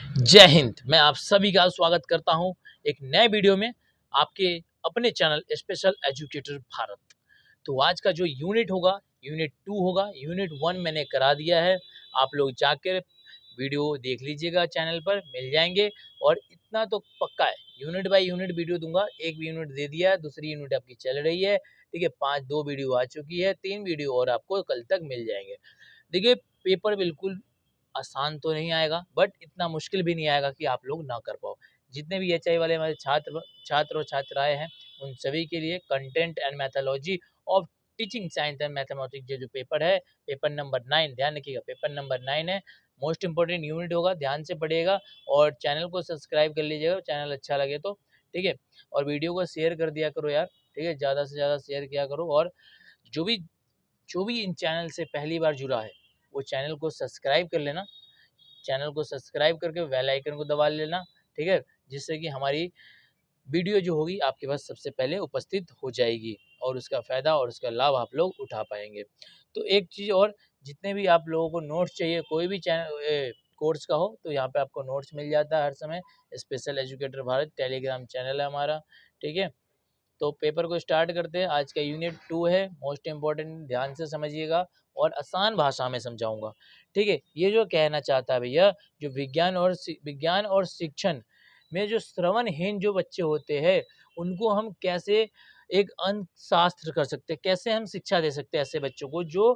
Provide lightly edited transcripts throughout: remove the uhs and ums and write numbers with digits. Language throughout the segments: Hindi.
जय हिंद। मैं आप सभी का स्वागत करता हूं एक नए वीडियो में आपके अपने चैनल स्पेशल एजुकेटर भारत। तो आज का जो यूनिट होगा यूनिट 2 होगा। यूनिट 1 मैंने करा दिया है, आप लोग जाकर वीडियो देख लीजिएगा, चैनल पर मिल जाएंगे। और इतना तो पक्का है, यूनिट बाय यूनिट वीडियो दूंगा। एक यूनिट दे दिया है, दूसरी यूनिट आपकी चल रही है, ठीक है। 2 वीडियो आ चुकी है, 3 वीडियो और आपको कल तक मिल जाएंगे। देखिए, पेपर बिल्कुल आसान तो नहीं आएगा, बट इतना मुश्किल भी नहीं आएगा कि आप लोग ना कर पाओ। जितने भी एचआई वाले हमारे छात्र और छात्राएं हैं, उन सभी के लिए content and methodology of teaching science and mathematics जो पेपर है, पेपर नंबर 9, ध्यान रखिएगा, पेपर नंबर 9 है। मोस्ट इंपॉर्टेंट यूनिट होगा, ध्यान से पढ़िएगा और चैनल को सब्सक्राइब कर लीजिएगा, चैनल अच्छा लगे तो, ठीक है। और वीडियो को शेयर कर दिया करो यार, ठीक है, ज़्यादा से ज़्यादा शेयर किया करो। और जो भी इन चैनल से पहली बार जुड़ा है, वो चैनल को सब्सक्राइब कर लेना। चैनल को सब्सक्राइब करके बेल आइकन को दबा लेना, ठीक है, जिससे कि हमारी वीडियो जो होगी आपके पास सबसे पहले उपस्थित हो जाएगी और उसका फ़ायदा और उसका लाभ आप लोग उठा पाएंगे। तो एक चीज़ और, जितने भी आप लोगों को नोट्स चाहिए, कोई भी चैनल कोर्स का हो, तो यहाँ पे आपको नोट्स मिल जाता है हर समय। Special educator Bharat Telegram channel है हमारा, ठीक है। तो पेपर को स्टार्ट करते हैं। आज का यूनिट 2 है, मोस्ट इम्पोर्टेंट, ध्यान से समझिएगा और आसान भाषा में समझाऊंगा, ठीक है। ये जो कहना चाहता है भैया, जो विज्ञान और शिक्षण में जो श्रवणहीन जो बच्चे होते हैं, उनको हम कैसे एक अंक शास्त्र कर सकते हैं, कैसे हम शिक्षा दे सकते हैं ऐसे बच्चों को जो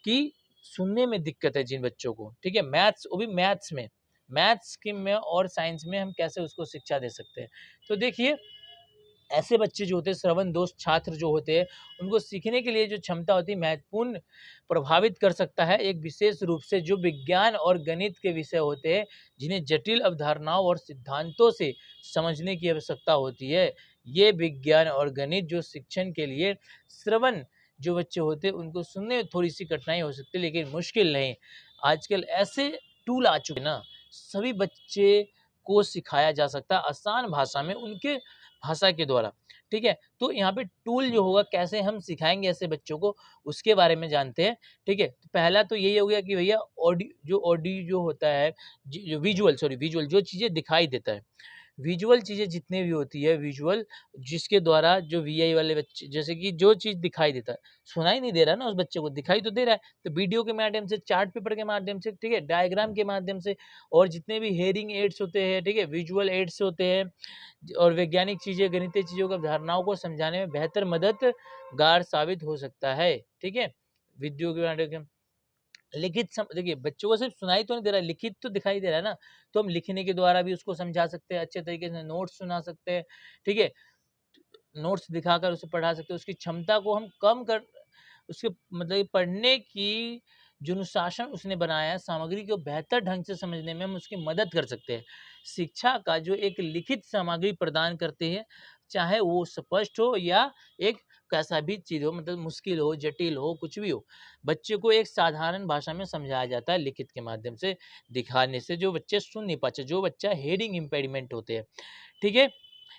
कि सुनने में दिक्कत है जिन बच्चों को, ठीक है। मैथ्स, वो भी मैथ्स की में और साइंस में हम कैसे उसको शिक्षा दे सकते हैं। तो देखिए, ऐसे बच्चे जो होते हैं, श्रवण दोष छात्र जो होते हैं, उनको सीखने के लिए जो क्षमता होती है, महत्वपूर्ण प्रभावित कर सकता है एक विशेष रूप से जो विज्ञान और गणित के विषय होते हैं, जिन्हें जटिल अवधारणाओं और सिद्धांतों से समझने की आवश्यकता होती है। ये विज्ञान और गणित जो शिक्षण के लिए श्रवण जो बच्चे होते हैं, उनको सुनने में थोड़ी सी कठिनाई हो सकती है, लेकिन मुश्किल नहीं। आजकल ऐसे टूल आ चुके हैं ना, सभी बच्चे को सिखाया जा सकता है आसान भाषा में, उनके भाषा के द्वारा, ठीक है। तो यहाँ पे टूल जो होगा, कैसे हम सिखाएंगे ऐसे बच्चों को, उसके बारे में जानते हैं, ठीक है। तो पहला तो यही हो गया कि भैया ऑडियो जो होता है, जो विजुअल जो चीज़ें दिखाई देता है, विजुअल चीज़ें जितने भी होती है, विजुअल जिसके द्वारा जो वीआई वाले बच्चे, जैसे कि जो चीज़ दिखाई देता है, सुनाई नहीं दे रहा है ना उस बच्चे को, दिखाई तो दे रहा है। तो वीडियो के माध्यम से, चार्ट पेपर के माध्यम से, ठीक है, डायग्राम के माध्यम से, और जितने भी हेयरिंग एड्स होते हैं, ठीक है, विजुअल एड्स होते हैं, और वैज्ञानिक चीज़ें, गणितीय चीज़ों को, धारणाओं को समझाने में बेहतर मददगार साबित हो सकता है, ठीक है। वीडियो के माध्यम, देखिए, बच्चों को सिर्फ सुनाई तो नहीं दे रहा है, लिखित तो दिखाई दे रहा है ना। तो हम लिखने के द्वारा भी उसको समझा सकते हैं, अच्छे तरीके से नोट्स सुना सकते हैं, ठीक है। नोट्स दिखाकर उसे पढ़ा सकते हैं, उसकी क्षमता को हम कम कर, उसके मतलब पढ़ने की जो अनुशासन उसने बनाया है, सामग्री को बेहतर ढंग से समझने में हम उसकी मदद कर सकते हैं। शिक्षा का जो एक लिखित सामग्री प्रदान करते हैं, चाहे वो स्पष्ट हो या एक कैसा भी चीज़ हो, मतलब मुश्किल हो, जटिल हो, कुछ भी हो, बच्चे को एक साधारण भाषा में समझाया जाता है लिखित के माध्यम से, दिखाने से, जो बच्चे सुन नहीं पाते, जो बच्चा हेयरिंग इम्पेयरमेंट होते हैं, ठीक है।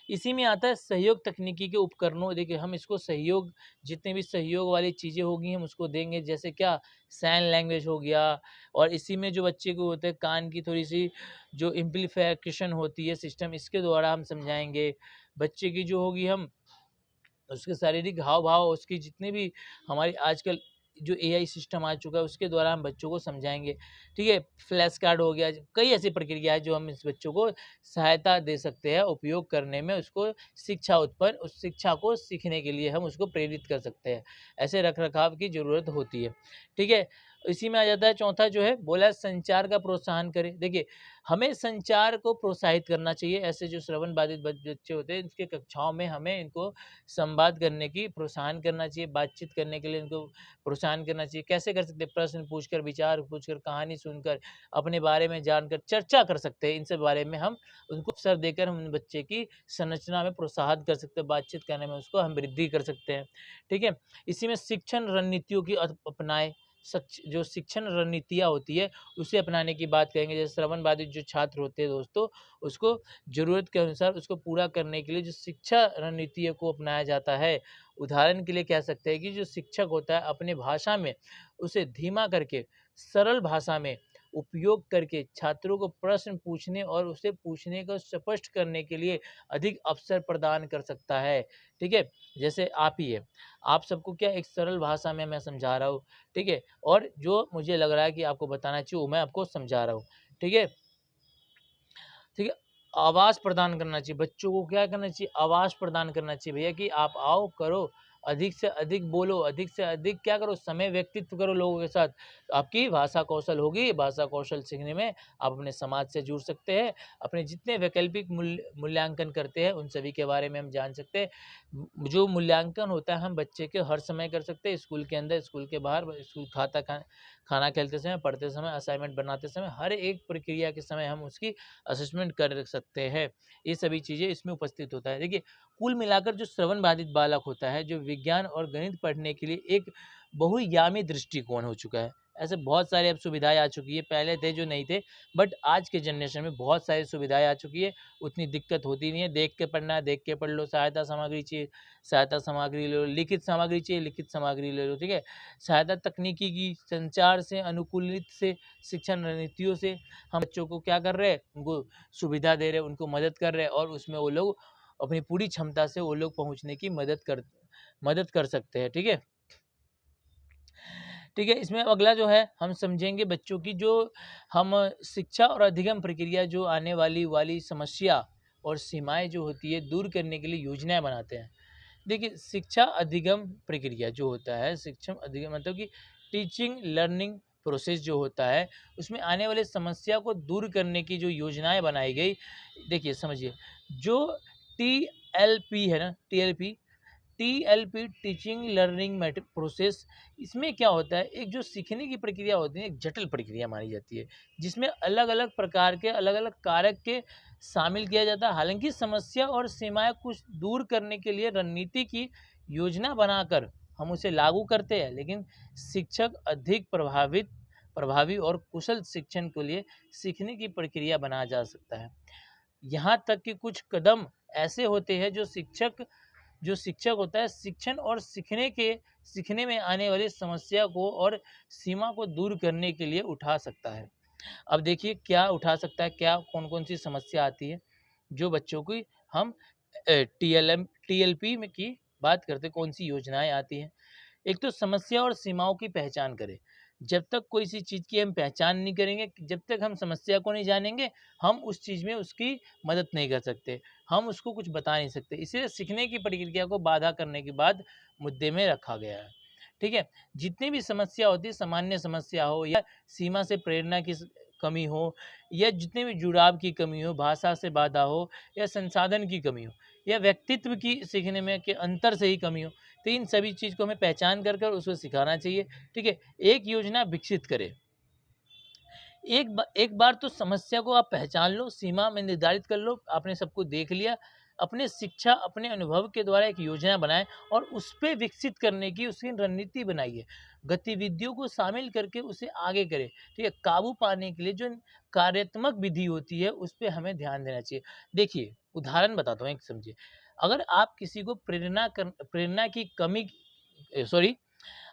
इसी में आता है सहयोग तकनीकी के उपकरणों। देखिए, हम इसको सहयोग, जितने भी सहयोग वाली चीज़ें होगी हम उसको देंगे, जैसे क्या, साइन लैंग्वेज हो गया। और इसी में जो बच्चे को होता है, कान की थोड़ी सी जो एम्प्लीफिकेशन होती है सिस्टम, इसके द्वारा हम समझाएंगे। बच्चे की जो होगी, हम उसके शारीरिक हाव भाव, उसकी जितने भी हमारी आजकल जो एआई सिस्टम आ चुका है, उसके द्वारा हम बच्चों को समझाएंगे, ठीक है। फ्लैश कार्ड हो गया, कई ऐसी प्रक्रिया है जो हम इस बच्चों को सहायता दे सकते हैं उपयोग करने में, उसको शिक्षा उत्पन्न, उस शिक्षा को सीखने के लिए हम उसको प्रेरित कर सकते हैं। ऐसे रख रखाव की ज़रूरत होती है, ठीक है। इसी में आ जाता है चौथा, जो है बोला, संचार का प्रोत्साहन करें। देखिए, हमें संचार को प्रोत्साहित करना चाहिए। ऐसे जो श्रवण बाधित बच्चे होते हैं, इनके कक्षाओं में हमें इनको संवाद करने की प्रोत्साहन करना चाहिए, बातचीत करने के लिए इनको प्रोत्साहन करना चाहिए। कैसे कर सकते हैं? प्रश्न पूछकर, विचार पूछकर, कहानी सुनकर, अपने बारे में जानकर चर्चा कर सकते हैं। इन सब बारे में हम उनको अवसर देकर हम बच्चे की संरचना में प्रोत्साहित कर सकते हैं, बातचीत करने में उसको हम वृद्धि कर सकते हैं, ठीक है। इसी में शिक्षण रणनीतियों की अपनाएं, जो शिक्षण रणनीतियाँ होती है, उसे अपनाने की बात करेंगे। जैसे श्रवण बाधित जो छात्र होते हैं दोस्तों, उसको ज़रूरत के अनुसार उसको पूरा करने के लिए जो शिक्षा रणनीतियों को अपनाया जाता है। उदाहरण के लिए कह सकते हैं कि जो शिक्षक होता है, अपने भाषा में उसे धीमा करके सरल भाषा में उपयोग करके छात्रों को प्रश्न पूछने और उसे पूछने को स्पष्ट करने के लिए अधिक अवसर प्रदान कर सकता है। ठीक है? जैसे आप ही है, आप सबको क्या एक सरल भाषा में मैं समझा रहा हूँ, ठीक है? और जो मुझे लग रहा है कि आपको बताना चाहिए वो मैं आपको समझा रहा हूँ, ठीक है? ठीक है? आवाज़ प्रदान करना चाहिए, बच्चों को क्या करना चाहिए? आवाज़ प्रदान करना चाहिए भैया कि आप आओ, करो, अधिक से अधिक बोलो, अधिक से अधिक क्या करो, समय व्यतीत करो लोगों के साथ। आपकी भाषा कौशल होगी, भाषा कौशल सीखने में आप अपने समाज से जुड़ सकते हैं, अपने जितने वैकल्पिक मूल्यांकन करते हैं, उन सभी के बारे में हम जान सकते हैं। जो मूल्यांकन होता है, हम बच्चे के हर समय कर सकते हैं, स्कूल के अंदर, स्कूल के बाहर, स्कूल खाना खेलते समय, पढ़ते समय, असाइनमेंट बनाते समय, हर एक प्रक्रिया के समय हम उसकी असेसमेंट कर सकते हैं। ये सभी चीज़ें इसमें उपस्थित होता है। देखिए, कुल मिलाकर जो श्रवण बाधित बालक होता है, जो विज्ञान और गणित पढ़ने के लिए एक बहुआयामी दृष्टिकोण हो चुका है। ऐसे बहुत सारी अब सुविधाएँ आ चुकी है, पहले थे जो नहीं थे, बट आज के जनरेशन में बहुत सारी सुविधाएँ आ चुकी है, उतनी दिक्कत होती नहीं है। देख के पढ़ना है, देख के पढ़ लो, सहायता सामग्री चाहिए, सहायता सामग्री ले लो, लिखित सामग्री चाहिए, लिखित सामग्री ले लो, ठीक है? सहायता तकनीकी की, संचार से, अनुकूलित से, शिक्षा रणनीतियों से हम बच्चों को क्या कर रहे हैं, उनको सुविधा दे रहे हैं, उनको मदद कर रहे हैं और उसमें वो लोग अपनी पूरी क्षमता से वो लोग पहुँचने की मदद कर सकते हैं, ठीक है? ठीक है, इसमें अगला जो है हम समझेंगे बच्चों की जो हम शिक्षा और अधिगम प्रक्रिया जो आने वाली समस्या और सीमाएँ जो होती है दूर करने के लिए योजनाएँ बनाते हैं। देखिए, शिक्षा अधिगम प्रक्रिया जो होता है, शिक्षा अधिगम मतलब कि टीचिंग लर्निंग प्रोसेस जो होता है, उसमें आने वाले समस्या को दूर करने की जो योजनाएँ बनाई गई, देखिए समझिए, जो टीएलपी है ना, टीएलपी टीचिंग लर्निंग प्रोसेस, इसमें क्या होता है, एक जो सीखने की प्रक्रिया होती है, एक जटिल प्रक्रिया मानी जाती है, जिसमें अलग अलग प्रकार के अलग अलग कारक के शामिल किया जाता है। हालांकि समस्या और सीमाएं कुछ दूर करने के लिए रणनीति की योजना बनाकर हम उसे लागू करते हैं, लेकिन शिक्षक अधिक प्रभावी और कुशल शिक्षण के लिए सीखने की प्रक्रिया बनाया जा सकता है। यहाँ तक कि कुछ कदम ऐसे होते हैं जो शिक्षक होता है शिक्षण और सीखने में आने वाली समस्या को और सीमा को दूर करने के लिए उठा सकता है। अब देखिए क्या उठा सकता है, क्या कौन-कौन सी समस्या आती है, जो बच्चों की हम टीएलपी में की बात करते हैं, कौन-सी योजनाएँ आती हैं। एक तो समस्या और सीमाओं की पहचान करें। जब तक कोई सी चीज़ की हम पहचान नहीं करेंगे, जब तक हम समस्या को नहीं जानेंगे, हम उस चीज़ में उसकी मदद नहीं कर सकते। हम उसको कुछ बता नहीं सकते। इसीलिए सीखने की प्रक्रिया को बाधा करने के बाद मुद्दे में रखा गया है। ठीक है? जितनी भी समस्या होती है, सामान्य समस्या हो या सीमा से प्रेरणा की कमी हो या जितने भी जुड़ाव की कमी हो, भाषा से बाधा हो या संसाधन की कमी हो या व्यक्तित्व की सीखने में के अंतर से ही कमी हो, तो इन सभी चीज़ को हमें पहचान कर उसको सिखाना चाहिए। ठीक है? एक योजना विकसित करें। एक बार तो समस्या को आप पहचान लो, सीमा में निर्धारित कर लो, आपने सबको देख लिया, अपने शिक्षा, अपने अनुभव के द्वारा एक योजना बनाएँ और उस पे विकसित करने की उसकी रणनीति बनाइए। गतिविधियों को शामिल करके उसे आगे करें, ठीक है? काबू पाने के लिए जो कार्यात्मक विधि होती है, उस पे हमें ध्यान देना चाहिए। देखिए, उदाहरण बताता हूँ एक समझिए, अगर आप किसी को प्रेरणा की कमी सॉरी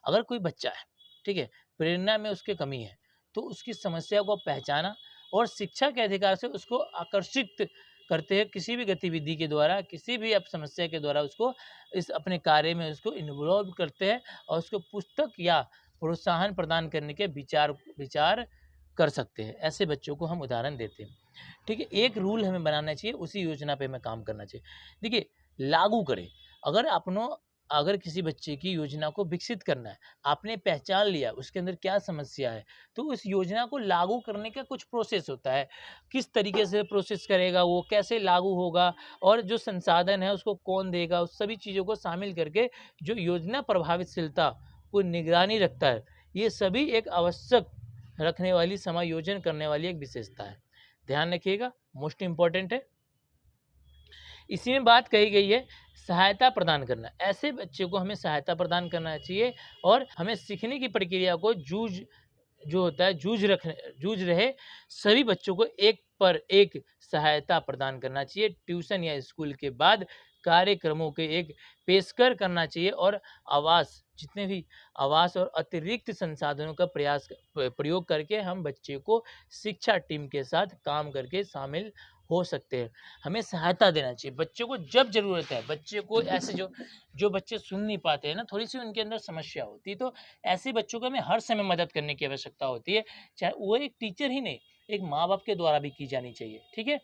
अगर कोई बच्चा है, ठीक है? प्रेरणा में उसकी कमी है, तो उसकी समस्या को पहचाना और शिक्षा के अधिकार से उसको आकर्षित करते हैं किसी भी गतिविधि के द्वारा, किसी भी आप समस्या के द्वारा उसको इस अपने कार्य में उसको इन्वॉल्व करते हैं और उसको पुस्तक या प्रोत्साहन प्रदान करने के विचार विचार कर सकते हैं। ऐसे बच्चों को हम उदाहरण देते हैं। ठीक है? एक रूल हमें बनाना चाहिए, उसी योजना पे हमें काम करना चाहिए। देखिए, लागू करें। अगर आपनो अगर किसी बच्चे की योजना को विकसित करना है, आपने पहचान लिया उसके अंदर क्या समस्या है, तो उस योजना को लागू करने का कुछ प्रोसेस होता है। किस तरीके से प्रोसेस करेगा वो, कैसे लागू होगा और जो संसाधन है उसको कौन देगा, उस सभी चीज़ों को शामिल करके जो योजना प्रभावशीलता को निगरानी रखता है, ये सभी एक आवश्यक रखने वाली समायोजन करने वाली एक विशेषता है। ध्यान रखिएगा, मोस्ट इम्पोर्टेंट है। इसी में बात कही गई है सहायता प्रदान करना। ऐसे बच्चे को हमें सहायता प्रदान करना चाहिए और हमें सीखने की प्रक्रिया को जो होता है जूझ रहे सभी बच्चों को एक पर एक सहायता प्रदान करना चाहिए। ट्यूशन या स्कूल के बाद कार्यक्रमों के एक पेशकर करना चाहिए और आवास जितने भी आवास और अतिरिक्त संसाधनों का प्रयोग करके हम बच्चे को शिक्षा टीम के साथ काम करके शामिल हो सकते हैं। हमें सहायता देना चाहिए बच्चों को जब ज़रूरत है। बच्चे को ऐसे जो जो बच्चे सुन नहीं पाते हैं ना, थोड़ी-सी उनके अंदर समस्या होती है, तो ऐसे बच्चों को हमें हर समय मदद करने की आवश्यकता होती है, चाहे वो एक टीचर ही नहीं, एक माँ-बाप के द्वारा भी की जानी चाहिए, ठीक है?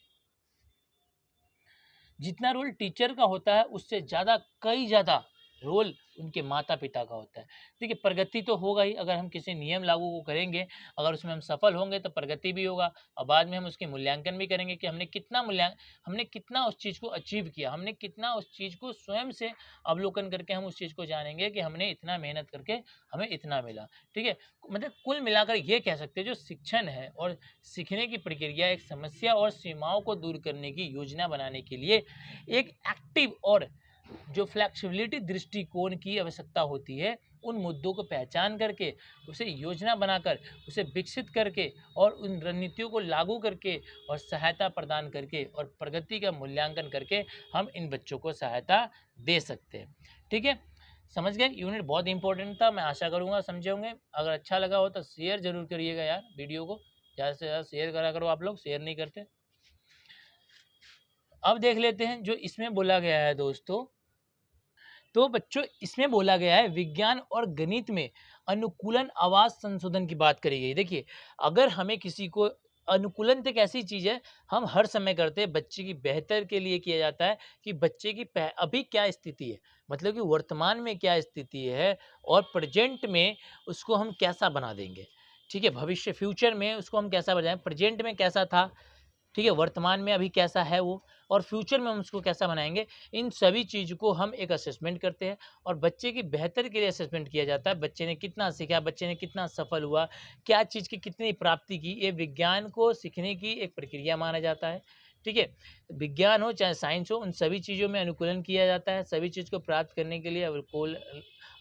जितना रोल टीचर का होता है उससे ज़्यादा कई ज़्यादा रोल उनके माता-पिता का होता है। देखिए प्रगति तो होगा ही अगर हम किसी नियम लागू को करेंगे, अगर उसमें हम सफल होंगे तो प्रगति भी होगा और बाद में हम उसके मूल्यांकन भी करेंगे कि हमने कितना उस चीज़ को अचीव किया, हमने कितना उस चीज़ को स्वयं से अवलोकन करके हम उस चीज़ को जानेंगे कि हमने इतना मेहनत करके हमें इतना मिला, ठीक है? मतलब कुल मिलाकर ये कह सकते हैं जो शिक्षण है और सीखने की प्रक्रिया एक समस्या और सीमाओं को दूर करने की योजना बनाने के लिए एक एक्टिव और जो फ्लेक्सिबिलिटी दृष्टिकोण की आवश्यकता होती है, उन मुद्दों को पहचान करके, उसे योजना बनाकर, उसे विकसित करके और उन रणनीतियों को लागू करके और सहायता प्रदान करके और प्रगति का मूल्यांकन करके हम इन बच्चों को सहायता दे सकते हैं। ठीक है? समझ गए? यूनिट बहुत इंपॉर्टेंट था, मैं आशा करूँगा समझे होंगे। अगर अच्छा लगा हो तो शेयर ज़रूर करिएगा यार वीडियो को, ज़्यादा से ज़्यादा शेयर करा करो आप लोग, शेयर नहीं करते। अब देख लेते हैं जो इसमें बोला गया है दोस्तों, तो बच्चों इसमें बोला गया है विज्ञान और गणित में अनुकूलन आवाज संशोधन की बात करी गई। देखिए अगर हमें किसी को अनुकूलन तो एक ऐसी चीज है हम हर समय करते हैं, बच्चे की बेहतर के लिए किया जाता है कि बच्चे की अभी क्या स्थिति है, मतलब कि वर्तमान में क्या स्थिति है और प्रेजेंट में उसको हम कैसा बना देंगे। ठीक है, भविष्य फ्यूचर में उसको हम कैसा बनाएं, प्रेजेंट में कैसा था, ठीक है, वर्तमान में अभी कैसा है वो, और फ्यूचर में हम उसको कैसा बनाएंगे। इन सभी चीज़ को हम एक असेसमेंट करते हैं और बच्चे की बेहतर के लिए असेसमेंट किया जाता है। बच्चे ने कितना सीखा, बच्चे ने कितना सफल हुआ, क्या चीज़ की कितनी प्राप्ति की, ये विज्ञान को सीखने की एक प्रक्रिया माना जाता है। ठीक है, विज्ञान हो चाहे साइंस हो, उन सभी चीज़ों में अनुकूलन किया जाता है, सभी चीज़ को प्राप्त करने के लिए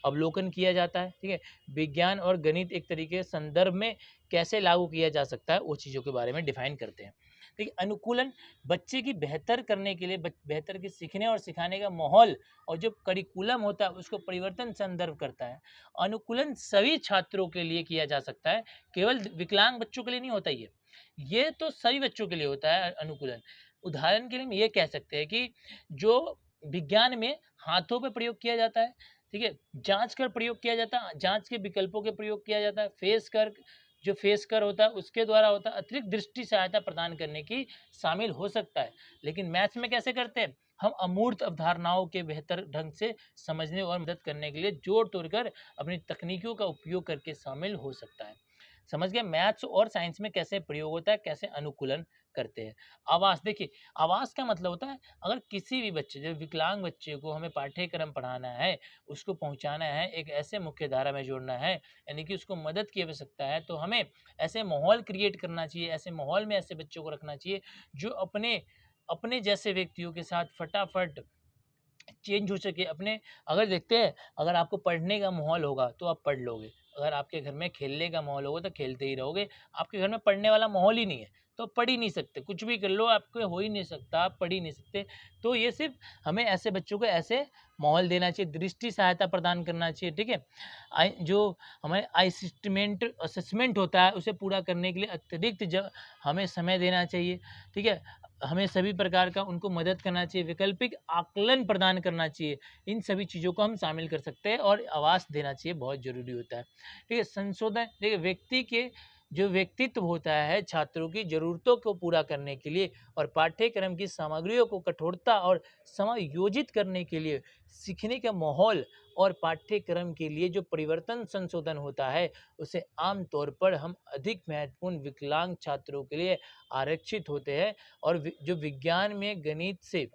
अवलोकन किया जाता है। ठीक है, विज्ञान और गणित एक तरीके संदर्भ में कैसे लागू किया जा सकता है वो चीज़ों के बारे में डिफाइन करते हैं। देखिए अनुकूलन बच्चे की बेहतर करने के लिए बेहतर के सीखने और सिखाने का माहौल और जो करिकुलम होता है उसको परिवर्तन संदर्भ करता है। अनुकूलन सभी छात्रों के लिए किया जा सकता है, केवल विकलांग बच्चों के लिए नहीं होता ये तो सभी बच्चों के लिए होता है अनुकूलन। उदाहरण के लिए हम ये कह सकते हैं कि जो विज्ञान में हाथों पे प्रयोग किया जाता है, ठीक है, जांच कर प्रयोग किया जाता है, जांच के विकल्पों के प्रयोग किया जाता है, जो फेस कर होता है उसके द्वारा होता है, अतिरिक्त दृष्टि सहायता प्रदान करने की शामिल हो सकता है। लेकिन मैथ्स में कैसे करते हैं, हम अमूर्त अवधारणाओं के बेहतर ढंग से समझने और मदद करने के लिए जोड़ तोड़ कर अपनी तकनीकों का उपयोग करके शामिल हो सकता है। समझ गए मैथ्स और साइंस में कैसे प्रयोग होता है, कैसे अनुकूलन करते हैं। आवास देखिए, आवास का मतलब होता है अगर किसी भी बच्चे जो विकलांग बच्चे को हमें पाठ्यक्रम पढ़ाना है, उसको पहुंचाना है, एक ऐसे मुख्य धारा में जोड़ना है, यानी कि उसको मदद की आवश्यकता है, तो हमें ऐसे माहौल क्रिएट करना चाहिए, ऐसे माहौल में ऐसे बच्चों को रखना चाहिए जो अपने अपने जैसे व्यक्तियों के साथ फटाफट चेंज हो सके अपने। अगर देखते हैं अगर आपको पढ़ने का माहौल होगा तो आप पढ़ लोगे, अगर आपके घर में खेलने का माहौल होगा तो खेलते ही रहोगे, आपके घर में पढ़ने वाला माहौल ही नहीं है तो आप पढ़ ही नहीं सकते, कुछ भी कर लो आपको हो ही नहीं सकता, आप पढ़ ही नहीं सकते। तो ये सिर्फ हमें ऐसे बच्चों को ऐसे माहौल देना चाहिए, दृष्टि सहायता प्रदान करना चाहिए। ठीक है, जो हमारे असेसमेंट होता है उसे पूरा करने के लिए अत्यधिक हमें समय देना चाहिए। ठीक है, हमें सभी प्रकार का उनको मदद करना चाहिए, वैकल्पिक आकलन प्रदान करना चाहिए, इन सभी चीज़ों को हम शामिल कर सकते हैं और आवास देना चाहिए, बहुत ज़रूरी होता है। ठीक है, संशोधन देखिए व्यक्ति के जो व्यक्तित्व होता है छात्रों की ज़रूरतों को पूरा करने के लिए और पाठ्यक्रम की सामग्रियों को कठोरता और समायोजित करने के लिए सीखने का माहौल और पाठ्यक्रम के लिए जो परिवर्तन संशोधन होता है उसे आम तौर पर हम अधिक महत्वपूर्ण विकलांग छात्रों के लिए आरक्षित होते हैं। और जो विज्ञान में गणित से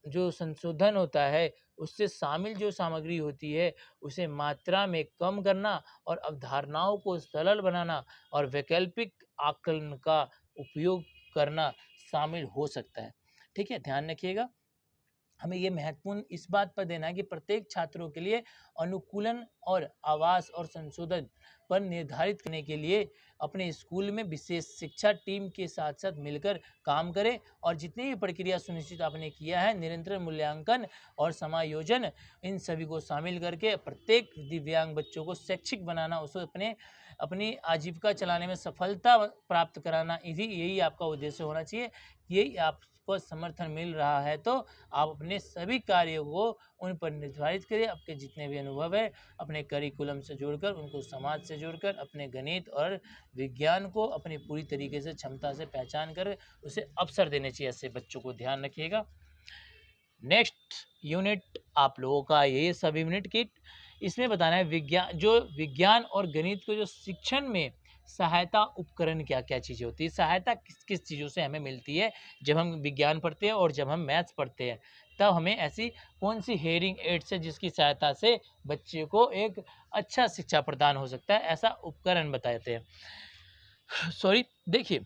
जो संशोधन होता है उससे शामिल जो सामग्री होती है उसे मात्रा में कम करना और अवधारणाओं को सरल बनाना और वैकल्पिक आकलन का उपयोग करना शामिल हो सकता है। ठीक है, ध्यान रखिएगा। हमें ये महत्वपूर्ण इस बात पर देना है कि प्रत्येक छात्रों के लिए अनुकूलन और आवास और संशोधन पर निर्धारित करने के लिए अपने स्कूल में विशेष शिक्षा टीम के साथ साथ मिलकर काम करें और जितनी भी प्रक्रिया सुनिश्चित आपने किया है, निरंतर मूल्यांकन और समायोजन, इन सभी को शामिल करके प्रत्येक दिव्यांग बच्चों को शैक्षिक बनाना, उसको अपनी आजीविका चलाने में सफलता प्राप्त कराना, यही आपका उद्देश्य होना चाहिए। यही आपको समर्थन मिल रहा है तो आप अपने सभी कार्यों को उन पर निर्धारित करिए। आपके जितने भी अनुभव है अपने करिकुलम से जोड़कर, उनको समाज से जोड़कर, अपने गणित और विज्ञान को अपनी पूरी तरीके से क्षमता से पहचान कर उसे अवसर देने चाहिए। ऐसे बच्चों को ध्यान रखिएगा। नेक्स्ट यूनिट आप लोगों का ये सब यूनिट किट, इसमें बताना है विज्ञान और गणित को जो शिक्षण में सहायता उपकरण क्या क्या चीज़ें होती है, सहायता किस किस चीज़ों से हमें मिलती है जब हम विज्ञान पढ़ते हैं और जब हम मैथ्स पढ़ते हैं, तब हमें ऐसी कौन सी हेयरिंग एड्स है जिसकी सहायता से बच्चे को एक अच्छा शिक्षा प्रदान हो सकता है, ऐसा उपकरण बताते हैं। सॉरी, देखिए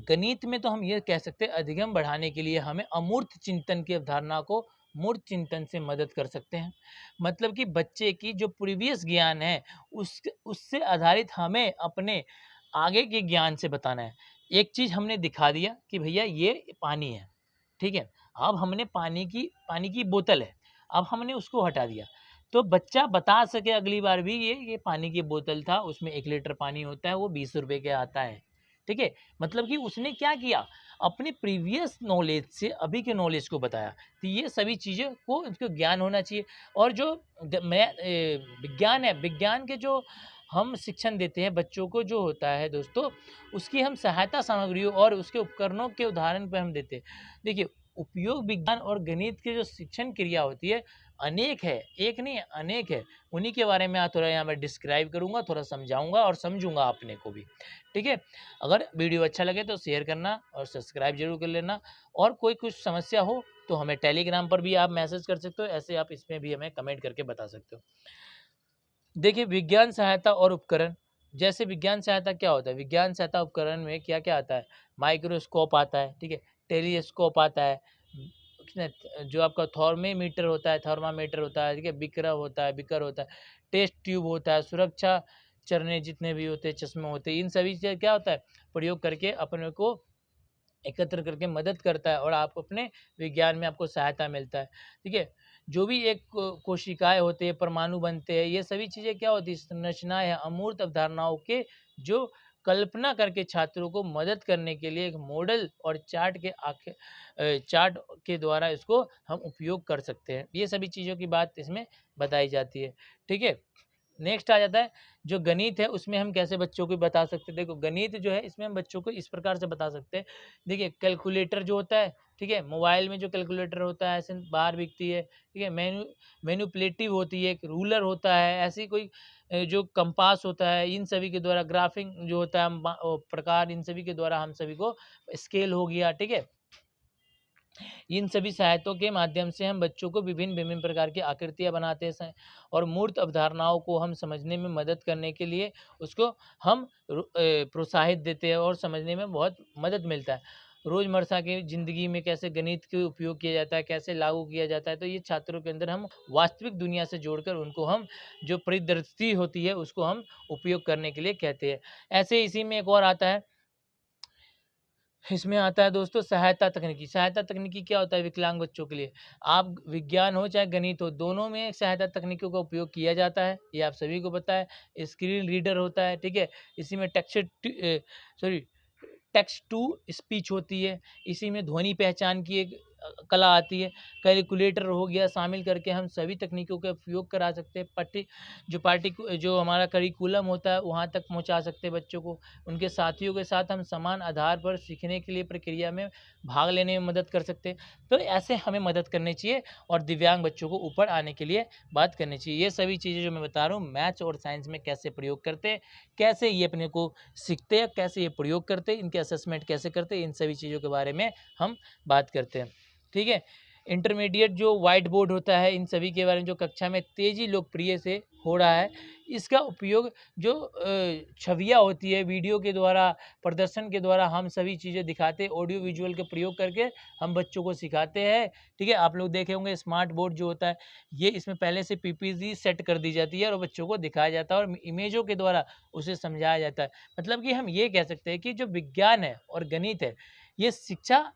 गणित में तो हम ये कह सकते हैं अधिगम बढ़ाने के लिए हमें अमूर्त चिंतन की अवधारणा को मूर्त चिंतन से मदद कर सकते हैं। मतलब कि बच्चे की जो प्रीवियस ज्ञान है उससे आधारित हमें अपने आगे के ज्ञान से बताना है। एक चीज़ हमने दिखा दिया कि भैया ये पानी है, ठीक है। अब हमने पानी की बोतल है, अब हमने उसको हटा दिया तो बच्चा बता सके अगली बार भी ये पानी की बोतल था, उसमें 1 लीटर पानी होता है, वो 20 रुपए का आता है, ठीक है। मतलब कि उसने क्या किया, अपने प्रीवियस नॉलेज से अभी के नॉलेज को बताया। तो ये सभी चीज़ें को उसको ज्ञान होना चाहिए। और जो विज्ञान है, विज्ञान के जो हम शिक्षण देते हैं बच्चों को जो होता है दोस्तों, उसकी हम सहायता सामग्रियों और उसके उपकरणों के उदाहरण पर हम देते हैं। देखिए उपयोग विज्ञान और गणित की जो शिक्षण क्रिया होती है अनेक है, एक नहीं अनेक है। उन्हीं के बारे में थोड़ा यहाँ मैं डिस्क्राइब करूँगा, थोड़ा समझाऊंगा और समझूंगा आपने को भी, ठीक है। अगर वीडियो अच्छा लगे तो शेयर करना और सब्सक्राइब जरूर कर लेना। और कोई कुछ समस्या हो तो हमें टेलीग्राम पर भी आप मैसेज कर सकते हो, ऐसे आप इसमें भी हमें कमेंट करके बता सकते हो। देखिए विज्ञान सहायता और उपकरण, जैसे विज्ञान सहायता क्या होता है, विज्ञान सहायता उपकरण में क्या क्या आता है, माइक्रोस्कोप आता है, ठीक है, टेलीस्कोप आता है, जो आपका थर्मामीटर होता है, ठीक है, बिकर होता है, टेस्ट ट्यूब होता है, सुरक्षा चरने जितने भी होते हैं, चश्मे होते हैं, इन सभी से क्या होता है प्रयोग करके अपने को एकत्र करके मदद करता है और आप अपने विज्ञान में आपको सहायता मिलता है, ठीक है। जो भी एक कोशिकाएं होते हैं, परमाणु बनते हैं, ये सभी चीज़ें क्या होती है, संरचनाएं हैं, अमूर्त अवधारणाओं के जो कल्पना करके छात्रों को मदद करने के लिए एक मॉडल और चार्ट के द्वारा इसको हम उपयोग कर सकते हैं। ये सभी चीज़ों की बात इसमें बताई जाती है, ठीक है। नेक्स्ट आ जाता है जो गणित है, उसमें हम कैसे बच्चों को बता सकते हैं। देखो गणित जो है इसमें हम बच्चों को इस प्रकार से बता सकते हैं। देखिए कैलकुलेटर जो होता है, ठीक है, मोबाइल में जो कैलकुलेटर होता है ऐसे बाहर बिकती है, ठीक है, मैनिपुलेटिव होती है, एक रूलर होता है, ऐसी कोई जो कंपास होता है, इन सभी के द्वारा ग्राफिंग जो होता है प्रकार, इन सभी के द्वारा हम सभी को स्केल हो गया, ठीक है। इन सभी सहायतों के माध्यम से हम बच्चों को विभिन्न विभिन्न प्रकार की आकृतियाँ बनाते हैं और मूर्त अवधारणाओं को हम समझने में मदद करने के लिए उसको हम प्रोत्साहित देते हैं और समझने में बहुत मदद मिलता है। रोज़मर्रा की ज़िंदगी में कैसे गणित के उपयोग किया जाता है, कैसे लागू किया जाता है, तो ये छात्रों के अंदर हम वास्तविक दुनिया से जोड़कर उनको हम जो परिदृष्टि होती है उसको हम उपयोग करने के लिए कहते हैं। ऐसे इसी में एक और आता है, इसमें आता है दोस्तों सहायता तकनीकी। सहायता तकनीकी क्या होता है विकलांग बच्चों के लिए, आप विज्ञान हो चाहे गणित हो, दोनों में सहायता तकनीकों का उपयोग किया जाता है, ये आप सभी को पता है। स्क्रीन रीडर होता है, ठीक है, इसी में टेक्स्ट टू स्पीच होती है, इसी में ध्वनि पहचान की एक कला आती है। कैलकुलेटर हो गया, शामिल करके हम सभी तकनीकों का उपयोग करा सकते हैं। जो हमारा करिकुलम होता है वहाँ तक पहुँचा सकते हैं बच्चों को। उनके साथियों के साथ हम समान आधार पर सीखने के लिए प्रक्रिया में भाग लेने में मदद कर सकते हैं। तो ऐसे हमें मदद करनी चाहिए और दिव्यांग बच्चों को ऊपर आने के लिए बात करनी चाहिए। ये सभी चीज़ें जो मैं बता रहा हूँ मैथ्स और साइंस में कैसे प्रयोग करते हैं, कैसे ये अपने को सीखते हैं, कैसे ये प्रयोग करते हैं, इनके असेसमेंट कैसे करते हैं, इन सभी चीज़ों के बारे में हम बात करते हैं, ठीक है। इंटरमीडिएट जो व्हाइट बोर्ड होता है, इन सभी के बारे में जो कक्षा में तेज़ी लोकप्रिय से हो रहा है, इसका उपयोग जो छवियाँ होती है, वीडियो के द्वारा, प्रदर्शन के द्वारा हम सभी चीज़ें दिखाते हैं, ऑडियो विजुअल का प्रयोग करके हम बच्चों को सिखाते हैं। ठीक है, आप लोग देखे होंगे स्मार्ट बोर्ड जो होता है, ये इसमें पहले से पीपीटी सेट कर दी जाती है और बच्चों को दिखाया जाता है और इमेजों के द्वारा उसे समझाया जाता है। मतलब कि हम ये कह सकते हैं कि जो विज्ञान है और गणित है, ये शिक्षा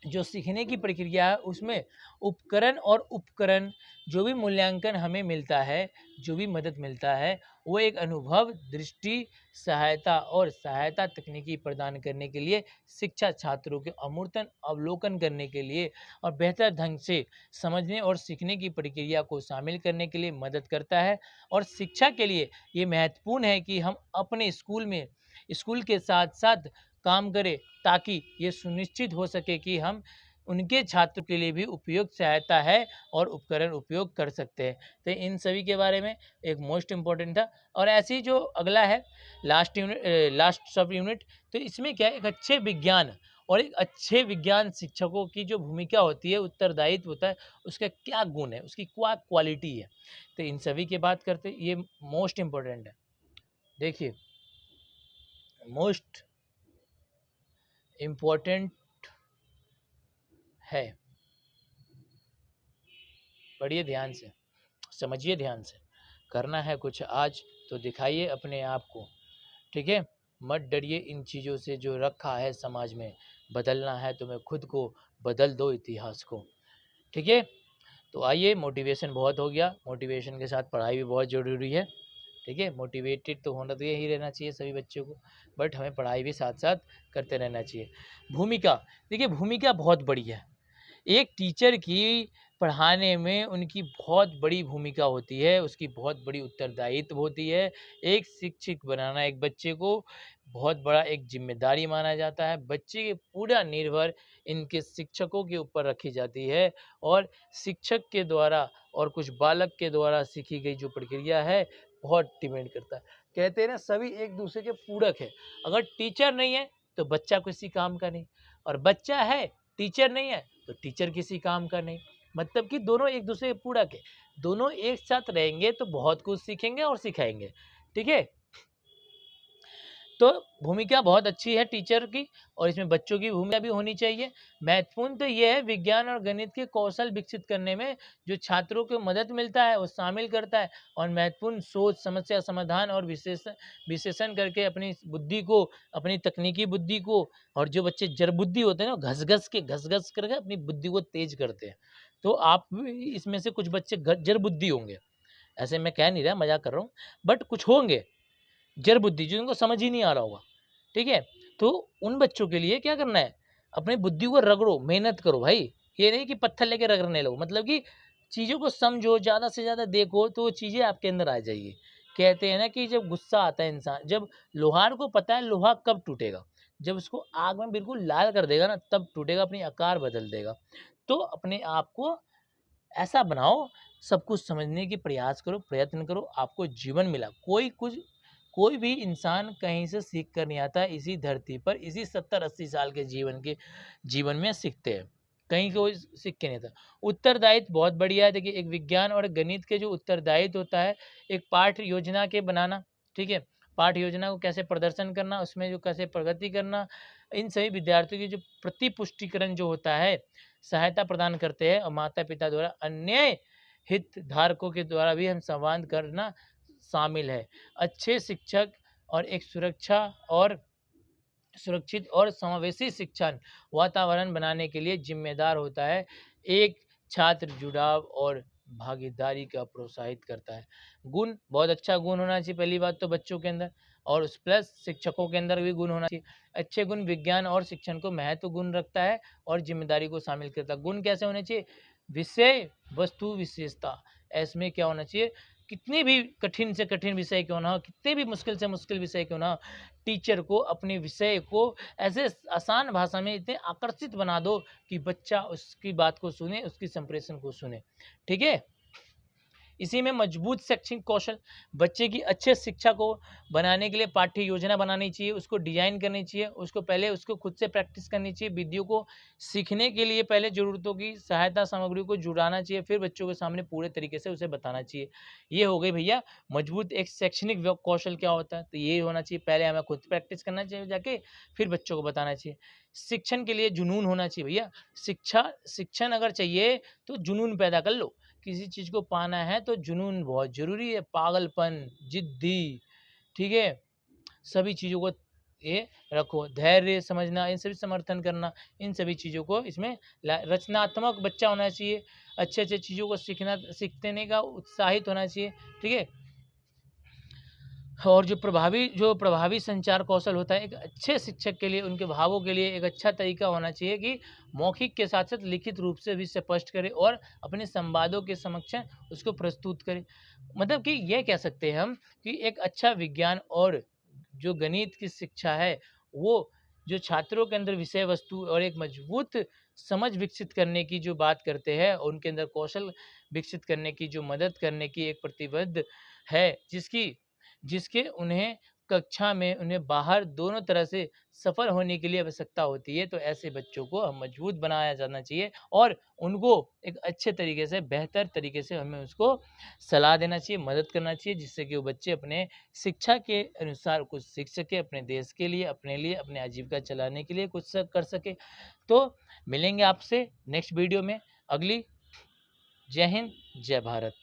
जो सीखने की प्रक्रिया है उसमें उपकरण जो भी मूल्यांकन हमें मिलता है, जो भी मदद मिलता है, वो एक अनुभव, दृष्टि, सहायता तकनीकी प्रदान करने के लिए, शिक्षा छात्रों के अमूर्तन अवलोकन करने के लिए और बेहतर ढंग से समझने और सीखने की प्रक्रिया को शामिल करने के लिए मदद करता है। और शिक्षा के लिए ये महत्वपूर्ण है कि हम अपने स्कूल के साथ-साथ काम करें, ताकि ये सुनिश्चित हो सके कि हम उनके छात्रों के लिए भी उपयुक्त सहायता है और उपकरण उपयोग कर सकते हैं। तो इन सभी के बारे में एक मोस्ट इम्पोर्टेंट था। और ऐसे ही जो अगला है लास्ट सब यूनिट, तो इसमें क्या है, एक अच्छे विज्ञान और एक अच्छे विज्ञान शिक्षकों की जो भूमिका होती है, उत्तरदायित्व होता है, उसका क्या गुण है, उसकी क्या क्वालिटी है, तो इन सभी की बात करते हैं। ये मोस्ट इम्पोर्टेंट है। देखिए, मोस्ट इम्पोर्टेंट है, पढ़िए ध्यान से, समझिए ध्यान से, करना है कुछ आज तो दिखाइए अपने आप को। ठीक है, मत डरिए इन चीज़ों से जो रखा है समाज में, बदलना है तुम्हें खुद को, बदल दो इतिहास को। ठीक है, तो आइए, मोटिवेशन बहुत हो गया, मोटिवेशन के साथ पढ़ाई भी बहुत ज़रूरी है। ठीक है, मोटिवेटेड तो होना तो यही रहना चाहिए सभी बच्चों को, बट हमें पढ़ाई भी साथ साथ करते रहना चाहिए। भूमिका, देखिए भूमिका बहुत बड़ी है। एक टीचर की पढ़ाने में उनकी बहुत बड़ी भूमिका होती है, उसकी बहुत बड़ी उत्तरदायित्व होती है। एक शिक्षक बनाना एक बच्चे को बहुत बड़ा एक ज़िम्मेदारी माना जाता है। बच्चे के पूरा निर्भर इनके शिक्षकों के ऊपर रखी जाती है और शिक्षक के द्वारा और कुछ बालक के द्वारा सीखी गई जो प्रक्रिया है, बहुत डिपेंड करता है। कहते हैं ना, सभी एक दूसरे के पूरक है। अगर टीचर नहीं है, तो बच्चा किसी काम का नहीं, और बच्चा है, टीचर नहीं है, तो टीचर किसी काम का नहीं। मतलब कि दोनों एक दूसरे के पूरक है। दोनों एक साथ रहेंगे तो बहुत कुछ सीखेंगे और सिखाएँगे। ठीक है? तो भूमिका बहुत अच्छी है टीचर की, और इसमें बच्चों की भूमिका भी होनी चाहिए। महत्वपूर्ण तो ये है, विज्ञान और गणित के कौशल विकसित करने में जो छात्रों को मदद मिलता है वो शामिल करता है, और महत्वपूर्ण सोच, समस्या समाधान और विश्लेषण करके अपनी बुद्धि को, अपनी तकनीकी बुद्धि को, और जो बच्चे जड़ बुद्धि होते हैं ना, घस-घस करके अपनी बुद्धि को तेज करते हैं। तो आप भी इसमें से कुछ बच्चे जड़ बुद्धि होंगे। ऐसे मैं कह नहीं रहा, मज़ाक कर रहा हूँ, बट कुछ होंगे जड़ बुद्धि जिनको समझ ही नहीं आ रहा होगा। ठीक है? तो उन बच्चों के लिए क्या करना है, अपनी बुद्धि को रगड़ो, मेहनत करो भाई। ये नहीं कि पत्थर लेके रगड़ने लगो, मतलब कि चीज़ों को समझो, ज़्यादा से ज़्यादा देखो तो वो चीज़ें आपके अंदर आ जाएगी। कहते हैं ना कि जब गुस्सा आता है इंसान, जब लोहार को पता है लोहा कब टूटेगा, जब उसको आग में बिल्कुल लाल कर देगा ना, तब टूटेगा, अपनी आकार बदल देगा। तो अपने आप को ऐसा बनाओ, सब कुछ समझने की प्रयास करो, प्रयत्न करो, आपको जीवन मिला। कोई भी इंसान कहीं से सीख कर नहीं आता, इसी धरती पर, इसी 70-80 साल के जीवन में सीखते हैं। कहीं कोई सीख के नहीं आता। उत्तरदायित्व बहुत बढ़िया है। देखिए, एक विज्ञान और गणित के जो उत्तरदायित्व होता है, एक पाठ्य योजना के बनाना, ठीक है? पाठ्य योजना को कैसे प्रदर्शन करना, उसमें जो कैसे प्रगति करना, इन सभी विद्यार्थियों की जो प्रतिपुष्टिकरण जो होता है, सहायता प्रदान करते हैं, और माता-पिता द्वारा अन्य हितधारकों के द्वारा भी हम संवाद करना शामिल है। अच्छे शिक्षक और एक सुरक्षित और समावेशी शिक्षा वातावरण बनाने के लिए जिम्मेदार होता है। एक छात्र जुड़ाव और भागीदारी का प्रोत्साहित करता है। गुण, बहुत अच्छा गुण होना चाहिए पहली बात तो बच्चों के अंदर, और उस प्लस शिक्षकों के अंदर भी गुण होना चाहिए। अच्छे गुण विज्ञान और शिक्षण को महत्व गुण रखता है और जिम्मेदारी को शामिल करता है। गुण कैसे होने चाहिए? विषय वस्तु विशेषता, इसमें क्या होना चाहिए, कितने भी कठिन से कठिन विषय क्यों ना हो, कितने भी मुश्किल से मुश्किल विषय क्यों ना हो, टीचर को अपने विषय को ऐसे आसान भाषा में इतने आकर्षित बना दो कि बच्चा उसकी बात को सुने, उसकी संप्रेषण को सुने। ठीक है? इसी में मजबूत शैक्षणिक कौशल, बच्चे की अच्छे शिक्षा को बनाने के लिए पाठ्य योजना बनानी चाहिए, उसको डिजाइन करनी चाहिए, उसको पहले उसको खुद से प्रैक्टिस करनी चाहिए, विधियों को सीखने के लिए पहले ज़रूरतों की सहायता सामग्री को जुटाना चाहिए, फिर बच्चों के सामने पूरे तरीके से उसे बताना चाहिए। ये हो गई भैया मजबूत एक शैक्षणिक कौशल क्या होता है, तो ये होना चाहिए, पहले हमें खुद प्रैक्टिस करना चाहिए जाके, फिर बच्चों को बताना चाहिए। शिक्षण के लिए जुनून होना चाहिए भैया, शिक्षण अगर चाहिए तो जुनून पैदा कर लो, किसी चीज़ को पाना है तो जुनून बहुत ज़रूरी है, पागलपन, ज़िद्दी, ठीक है? सभी चीज़ों को ये रखो, धैर्य समझना, इन सभी समर्थन करना, इन सभी चीज़ों को इसमें रचनात्मक बच्चा होना चाहिए, अच्छे-अच्छे चीज़ों को सीखने का उत्साहित होना चाहिए, ठीक है? और जो प्रभावी संचार कौशल होता है, एक अच्छे शिक्षक के लिए, उनके भावों के लिए एक अच्छा तरीका होना चाहिए कि मौखिक के साथ-साथ लिखित रूप से भी स्पष्ट करे और अपने संवादों के समक्ष उसको प्रस्तुत करे। मतलब कि ये कह सकते हैं हम कि एक अच्छा विज्ञान और जो गणित की शिक्षा है, वो जो छात्रों के अंदर विषय वस्तु और एक मजबूत समझ विकसित करने की जो बात करते हैं, उनके अंदर कौशल विकसित करने की जो मदद करने की एक प्रतिबद्ध है, जिसके उन्हें कक्षा में, उन्हें बाहर दोनों तरह से सफल होने के लिए आवश्यकता होती है। तो ऐसे बच्चों को मजबूत बनाया जाना चाहिए और उनको एक अच्छे तरीके से, बेहतर तरीके से हमें उसको सलाह देना चाहिए, मदद करना चाहिए, जिससे कि वो बच्चे अपने शिक्षा के अनुसार कुछ सीख सके, अपने देश के लिए, अपने आजीविका चलाने के लिए कुछ कर सके। तो मिलेंगे आपसे नेक्स्ट वीडियो में अगली। जय हिंद, जय भारत।